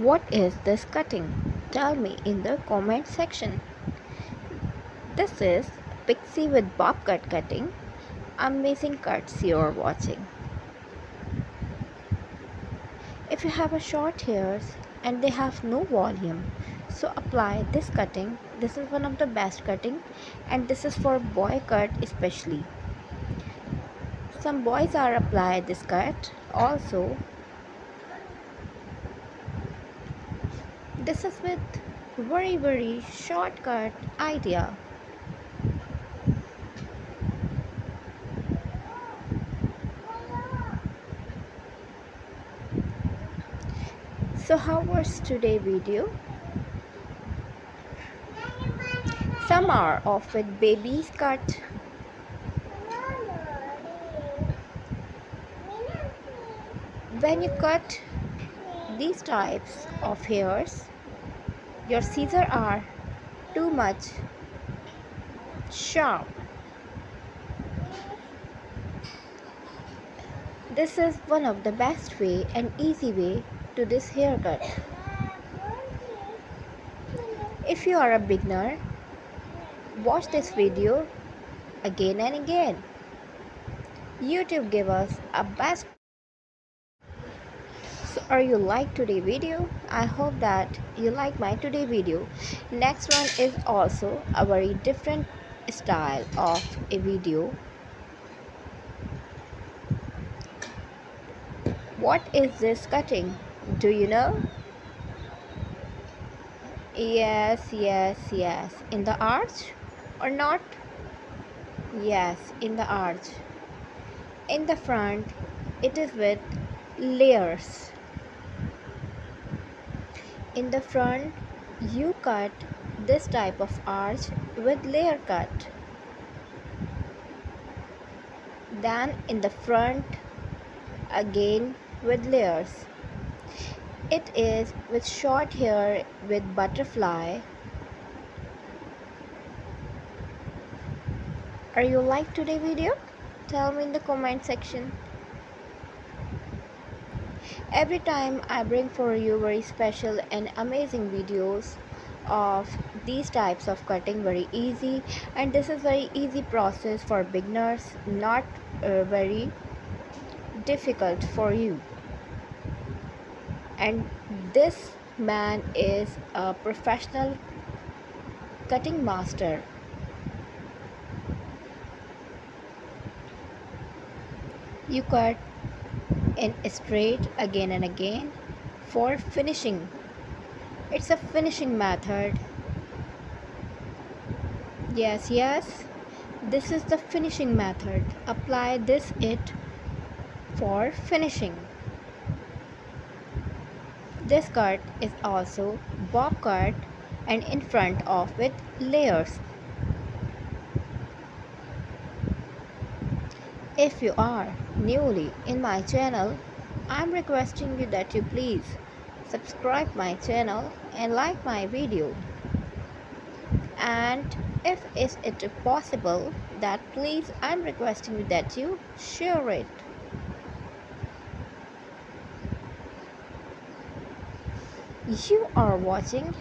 What is this cutting? Tell me in the comment section. This is Pixie with bob cut cutting. Amazing cuts you're watching. If you have a short hairs and they have no volume, so apply this cutting. This is one of the best cutting, and this is for boy cut especially. Some boys are apply this cut also. This is with very shortcut idea. So how was today video? Some are off with baby's cut. When you cut these types of hairs, your scissors are too much sharp. This is one of the best way and easy way to this haircut. If you are a beginner, watch this video again and again. YouTube give us a best. So are you like today video? I hope that you like my today video. Next one is also a very different style of a video. What is this cutting? Do you know? Yes. In the arch or not? Yes, in the arch. In the front, it is with layers. In the front, you cut this type of arch with layer cut. Then in the front, again with layers. It is with short hair with butterfly. Are you like today video? Tell me in the comment section. Every time I bring for you very special and amazing videos of these types of cutting, very easy, and this is very easy process for beginners, not very difficult for you. And this man is a professional cutting master. You cut in straight again and again for finishing. It's a finishing method. Yes, this is the finishing method. Apply this it for finishing. This cut is also bob cut and in front of with layers. If you are newly in my channel, I'm requesting you that you please subscribe my channel and like my video. And if is it possible, that please I'm requesting you that you share it. You are watching